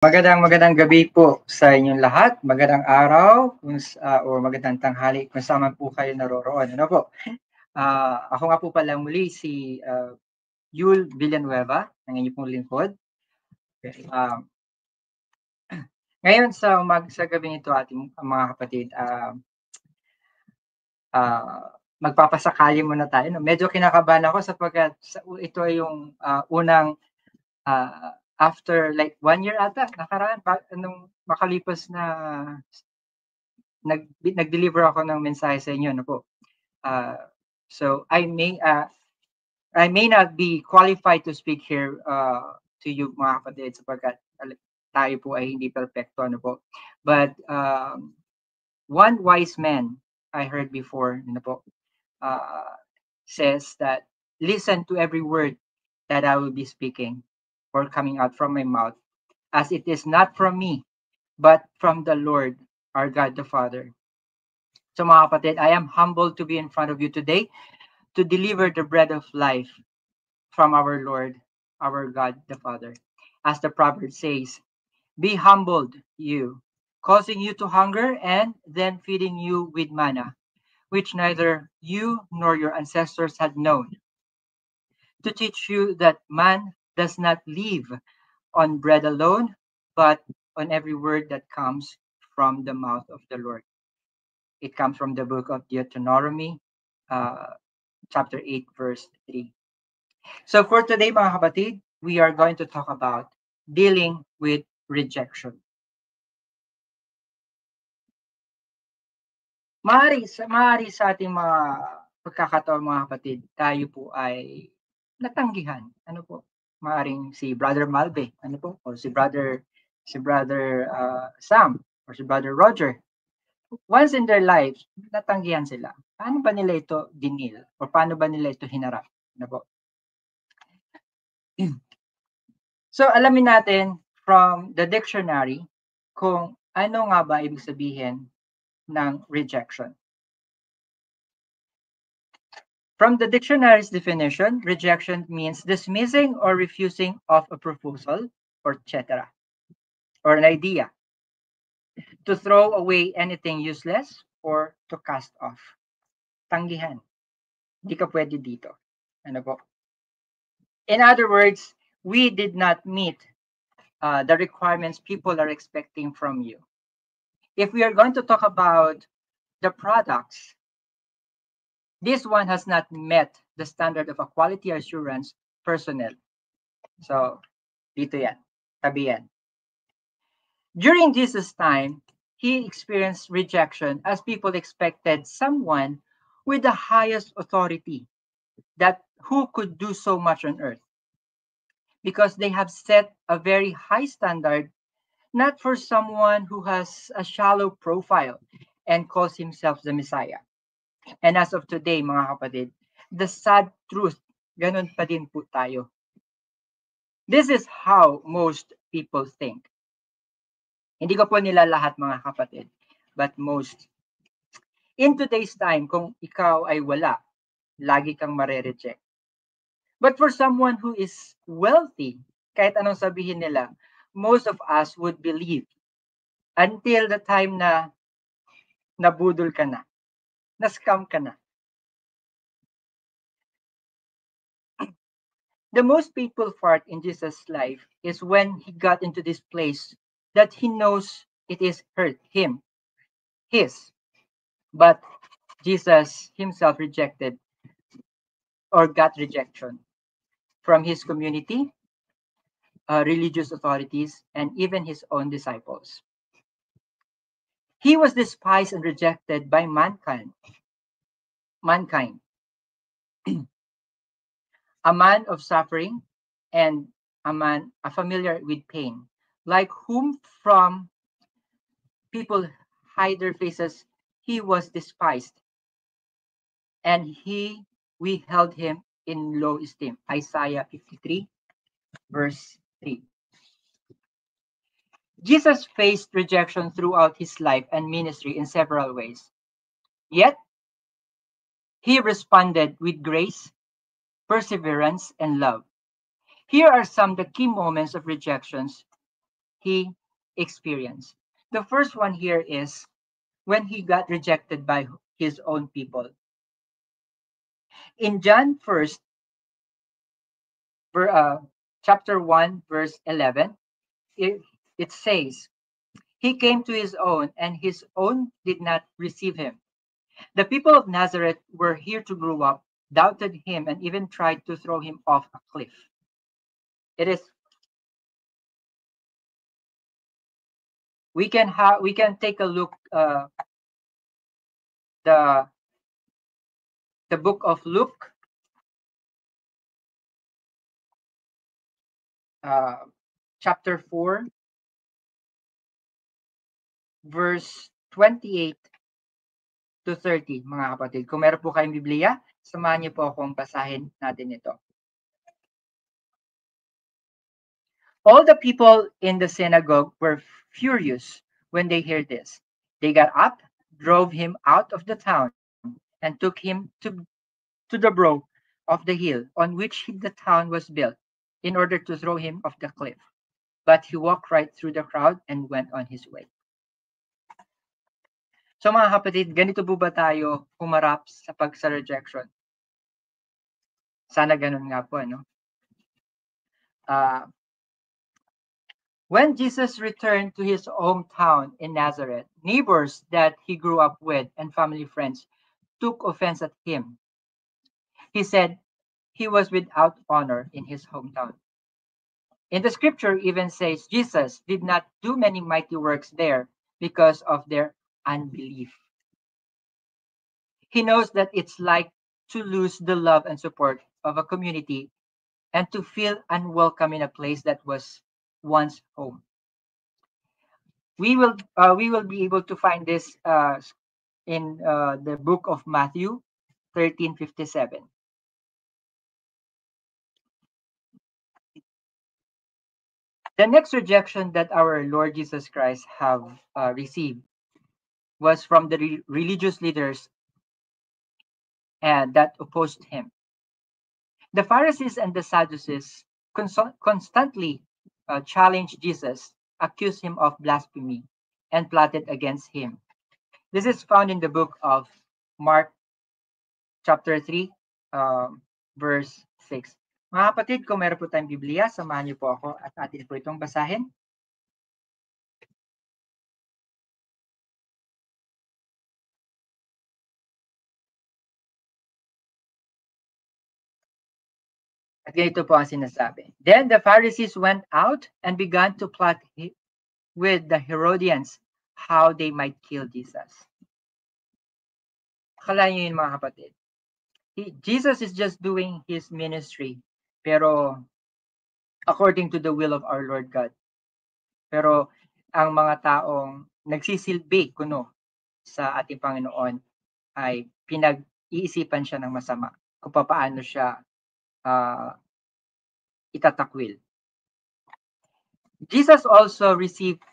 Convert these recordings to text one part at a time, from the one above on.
Magandang gabi po sa inyong lahat. Magandang araw o magandang tanghali kung saan man po kayo naroroon. Ano po? Ako nga po pala muli si Yul Villanueva, ang inyong pong lingkod. Okay. Ngayon sa gabing ito ating mga kapatid, magpapasakali muna tayo. No? Medyo kinakabahan ako sapagkat ito ay yung unang after like 1 year ata nakaraan nung makalipas na nag-deliver ako ng mensahe sa inyo, no po. So I may not be qualified to speak here to you mga kapatid sapagkat tayo po ay hindi perfecto, ano po. But one wise man I heard before, ano po, says that listen to every word that I will be speaking or coming out from my mouth, as it is not from me, but from the Lord, our God the Father. So mga kapatid, I am humbled to be in front of you today to deliver the bread of life from our Lord, our God the Father. As the proverb says, be humbled, you, causing you to hunger and then feeding you with manna, which neither you nor your ancestors had known, to teach you that man does not live on bread alone, but on every word that comes from the mouth of the Lord. It comes from the book of Deuteronomy, chapter 8, verse 3. So for today, mga kapatid, we are going to talk about dealing with rejection. Maaari sa ating mga pagkakataon, mga kapatid, tayo po ay natanggihan. Ano po? Maaring si Brother Malve, ano po? O si Brother Sam, or si Brother Roger. Once in their lives, natanggihan sila. Paano ba nila ito dinil? O paano ba nila ito hinarap? Ano po? So, alamin natin from the dictionary kung ano nga ba ibig sabihin ng rejection. From the dictionary's definition, rejection means dismissing or refusing of a proposal or etc. or an idea. To throw away anything useless or to cast off. Tanggihan. Hindi ka pwede dito. Ano po? In other words, we did not meet the requirements people are expecting from you. If we are going to talk about the products, this one has not met the standard of a quality assurance personnel. So, dito yan. Tabi yan. During Jesus' time, he experienced rejection as people expected someone with the highest authority that who could do so much on earth, because they have set a very high standard, not for someone who has a shallow profile and calls himself the Messiah. And as of today, mga kapatid, the sad truth, ganun pa din po tayo. This is how most people think. Hindi ko po nila lahat, mga kapatid, but most. In today's time, kung ikaw ay wala, lagi kang mare-reject. But for someone who is wealthy, kahit anong sabihin nila, most of us would believe until the time na nabudol ka na, na-scam ka na. The most painful part in Jesus' life is when he got into this place that he knows it is his. But Jesus himself rejected or got rejection from his community, religious authorities, and even his own disciples. He was despised and rejected by mankind. A man of suffering and a man familiar with pain, like whom from people hide their faces, he was despised, and we held him in low esteem. Isaiah 53, verse 3. Jesus faced rejection throughout his life and ministry in several ways. Yet, he responded with grace, perseverance, and love. Here are some of the key moments of rejections he experienced. The first one here is when he got rejected by his own people. In John 1st, chapter 1, verse 11, it, it says, he came to his own, and his own did not receive him. The people of Nazareth were here to grow up, doubted him, and even tried to throw him off a cliff. It is we can take a look the the book of Luke, uh, chapter 4, verse 28 to 30, mga kapatid. Kung meron po kayong Biblia, samahan niyo po akong basahin natin ito. All the people in the synagogue were furious when they heard this. They got up, drove him out of the town, and took him to the brow of the hill on which the town was built, in order to throw him off the cliff. But he walked right through the crowd and went on his way. So mga kapatid, ganito po ba tayo humarap sa rejection? Sana ganun nga po, no? When Jesus returned to his hometown in Nazareth, neighbors that he grew up with and family friends took offense at him. He said he was without honor in his hometown. In the scripture even says Jesus did not do many mighty works there because of their unbelief. He knows that it's like to lose the love and support of a community and to feel unwelcome in a place that was once home. We will be able to find this in the book of Matthew 13:57. The next rejection that our Lord Jesus Christ have received was from the religious leaders and that opposed him. The Pharisees and the Sadducees constantly challenged Jesus, accused him of blasphemy, and plotted against him. This is found in the book of Mark chapter 3, verse 6. Mga kapatid, kung meron po tayong Biblia, samahan niyo po ako at atin po itong basahin. At ganito po ang sinasabi. Then the Pharisees went out and began to plot with the Herodians how they might kill Jesus. Akala niyo yun mga kapatid. Jesus is just doing his ministry, pero according to the will of our Lord God. Pero ang mga taong nagsisilbi kuno sa ating Panginoon ay pinag-iisipan siya ng masama kung paano siya itatakwil. Jesus also received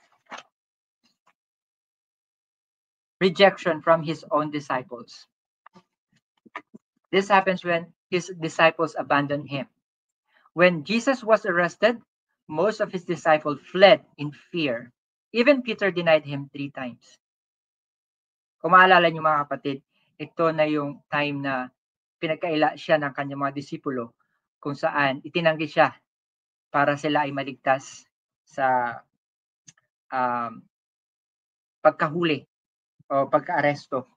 rejection from his own disciples. This happens when his disciples abandoned him. When Jesus was arrested, most of his disciples fled in fear. Even Peter denied him 3 times. Kung maalala niyo mga kapatid, ito na yung time na pinagkaila siya ng kanyang mga disipulo kung saan itinanggi siya para sila ay maligtas sa pagkahuli o pagka-aresto.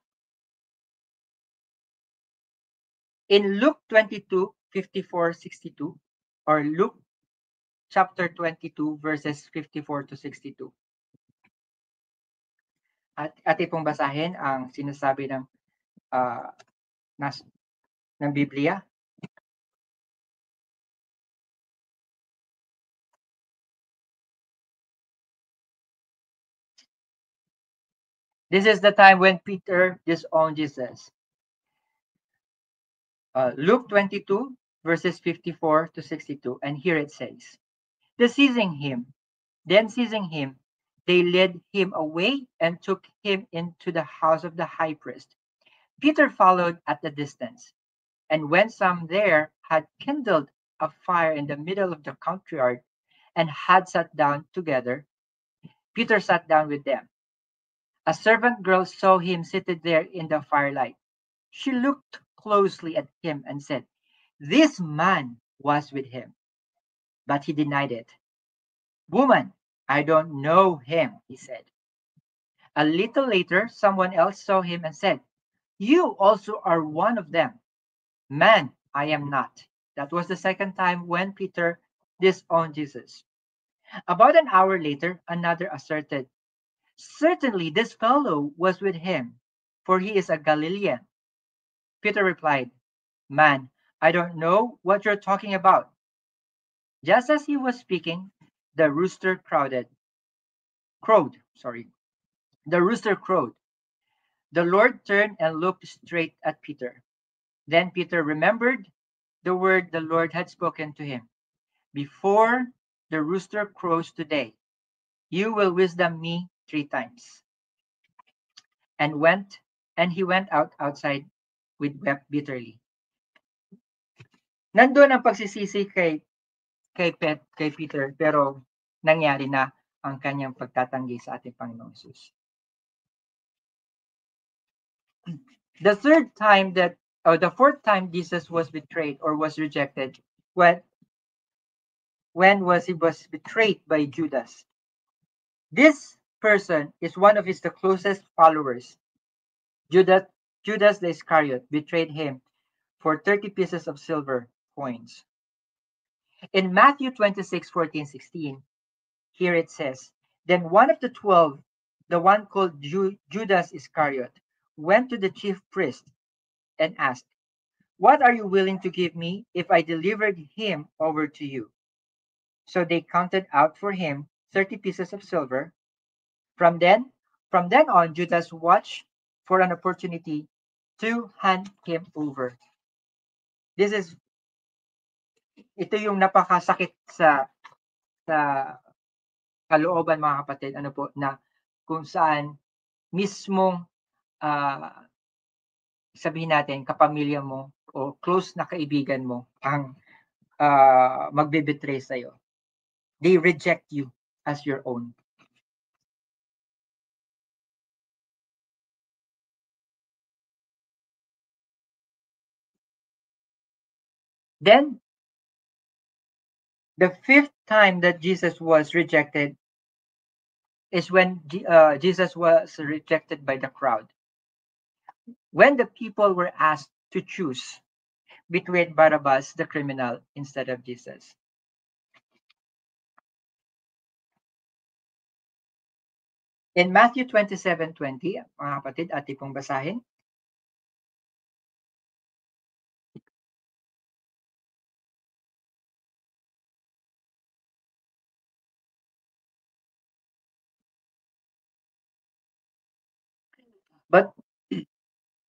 In Luke 22:54-62 or Luke chapter 22 verses 54 to 62. At atin pong basahin ang sinasabi ng Biblia. This is the time when Peter disowned Jesus. Luke 22 verses 54 to 62, and here it says, Then seizing him, they led him away and took him into the house of the high priest. Peter followed at a distance, and when some there had kindled a fire in the middle of the courtyard and had sat down together, Peter sat down with them. A servant girl saw him seated there in the firelight. She looked closely at him and said, "This man was with him." But he denied it. "Woman, I don't know him," he said. A little later, someone else saw him and said, "You also are one of them." "Man, I am not." That was the second time when Peter disowned Jesus. About an hour later, another asserted, "Certainly this fellow was with him, for he is a Galilean." Peter replied, "Man, I don't know what you're talking about." Just as he was speaking, the rooster crowed. Sorry. The rooster crowed. The Lord turned and looked straight at Peter. Then Peter remembered the word the Lord had spoken to him. "Before the rooster crows today, you will wisdom me 3 times." And he went outside with wept bitterly. Nandun ang pagsisisi kay Peter, pero nangyari na ang kanyang pagtatanggi sa ating Panginoong Jesus. The fourth time Jesus was betrayed or was rejected, when he was betrayed by Judas. This person is one of the closest followers. Judas the Iscariot betrayed him for 30 pieces of silver coins. In Matthew 26:14-16, here it says, "Then one of the 12, the one called Judas Iscariot, went to the chief priest and asked, 'What are you willing to give me if I delivered him over to you?' So they counted out for him 30 pieces of silver. From then on, Judas watched for an opportunity to hand him over." Ito yung napakasakit sa kalooban, mga kapatid, na kung saan mismong sabihin natin kapamilya mo o close na kaibigan mo ang magbe-betray sa'yo. They reject you as your own. Then, the fifth time that Jesus was rejected is when Jesus was rejected by the crowd. When the people were asked to choose between Barabbas, the criminal, instead of Jesus. In Matthew 27:20, mga kapatid, ating pong basahin.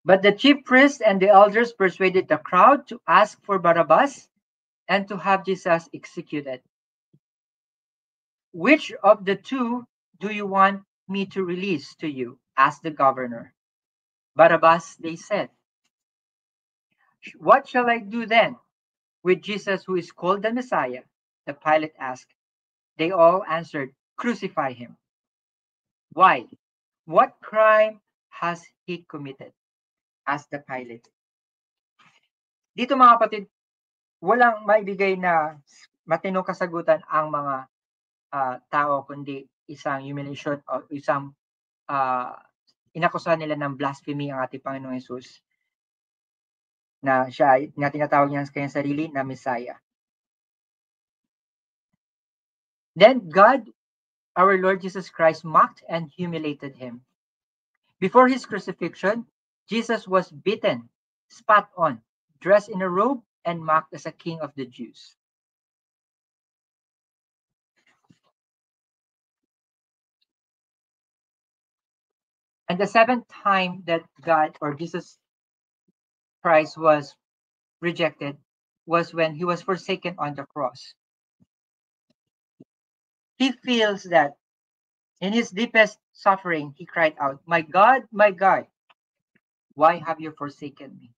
But the chief priests and the elders persuaded the crowd to ask for Barabbas and to have Jesus executed. "Which of the two do you want me to release to you?" asked the governor. "Barabbas," they said. "What shall I do then with Jesus, who is called the Messiah?" the Pilate asked. They all answered, "Crucify him." "Why? What crime has he committed?" asked the Pilate. Dito, mga kapatid, walang maibigay na matinong kasagutan ang mga tao, kundi isang humiliation o isang inakusahan nila ng blasphemy ang ating Panginoong Jesus, na tinatawag niya sa kanyang sarili na Messiah. Then God, our Lord Jesus Christ, mocked and humiliated him. Before his crucifixion, Jesus was beaten, spat on, dressed in a robe, and mocked as a king of the Jews. And the seventh time that God or Jesus Christ was rejected was when he was forsaken on the cross. He feels that in his deepest suffering, he cried out, my God, why have you forsaken me?"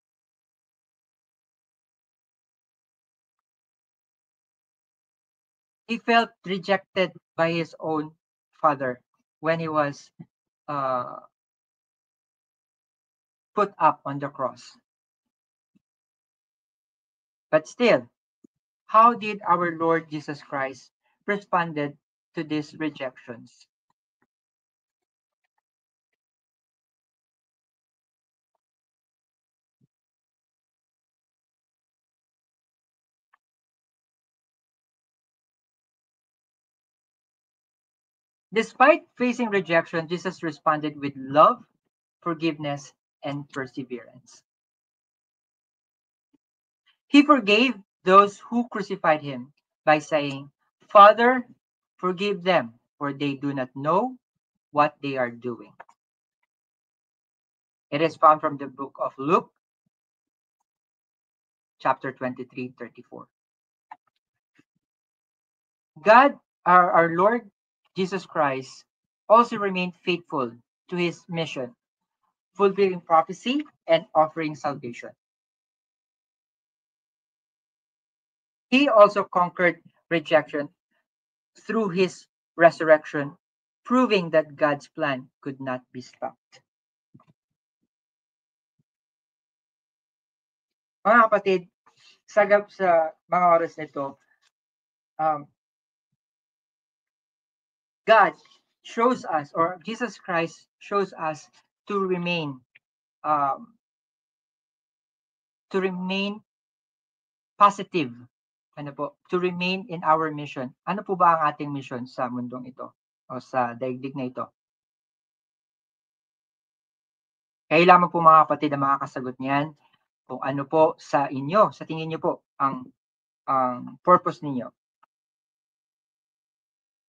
He felt rejected by his own Father. when he was put up on the cross. But still, how did our Lord Jesus Christ responded to these rejections? Despite facing rejection, Jesus responded with love, forgiveness, and perseverance. He forgave those who crucified him by saying, Father, forgive them, for they do not know what they are doing. It is found from the book of Luke, chapter 23, 34. God, our Lord Jesus Christ, also remained faithful to his mission, fulfilling prophecy and offering salvation. He also conquered rejection through his resurrection, proving that God's plan could not be stopped. Mga kapatid, sagap sa mga oras nito, God shows us, or Jesus Christ shows us to remain um, positive. Ano po? To remain in our mission. Ano po ba ang ating mission sa mundong ito o sa daigdig na ito? Kaya lamang po mga kapatid ang makakasagot niyan kung ano po sa inyo, sa tingin niyo po ang purpose ninyo.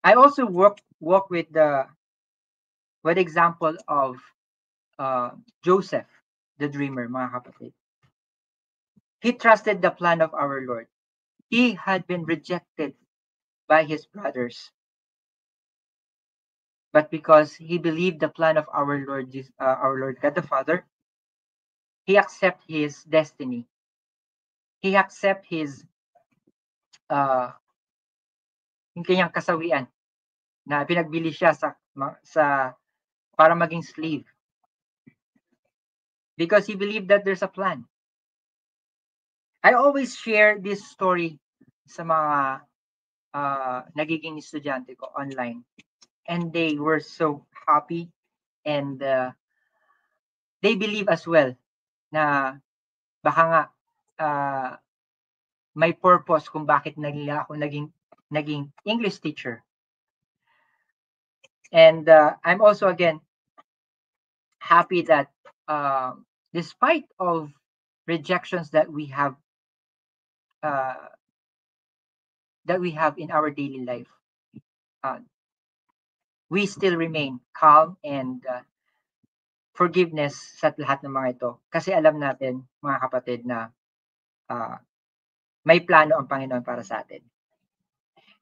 I also walk with the example of Joseph, the dreamer, mga kapatid. He trusted the plan of our Lord. He had been rejected by his brothers. But because he believed the plan of our Lord God the Father, he accepted his destiny. He accepted his yung kanyang kasawian na pinagbili siya sa para maging slave. Because he believed that there's a plan. I always share this story sa mga nagiging estudyante ko online. And they were so happy and they believe as well na baka nga may purpose kung bakit nila ako naging English teacher. And I'm also again happy that despite of rejections that we have in our daily life, we still remain calm and forgiveness sa lahat ng mga ito. Kasi alam natin, mga kapatid, na may plano ang Panginoon para sa atin.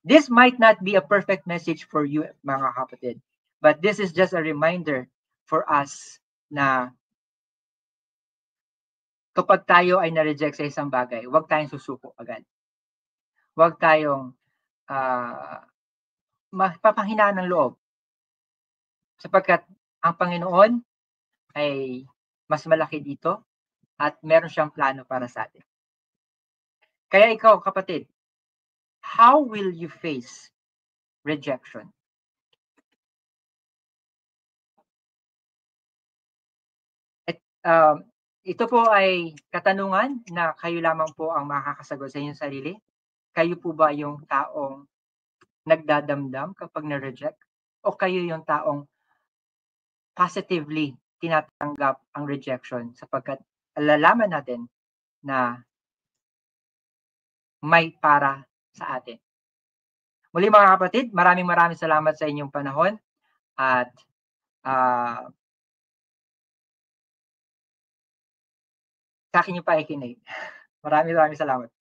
This might not be a perfect message for you, mga kapatid, but this is just a reminder for us na kapag tayo ay na-reject sa isang bagay, huwag tayong susuko agad. Huwag tayong mapapanghinaan ng loob. Sapagkat ang Panginoon ay mas malaki dito at meron siyang plano para sa atin. Kaya ikaw, kapatid, how will you face rejection? Ito po ay katanungan na kayo lamang po ang makakasagot sa inyong sarili. Kayo po ba yung taong nagdadamdam kapag na-reject? O kayo yung taong positively tinatanggap ang rejection sapagkat alalaman natin na may para sa atin. Muli mga kapatid, maraming salamat sa inyong panahon at sa akin yung pakikinig. Maraming salamat.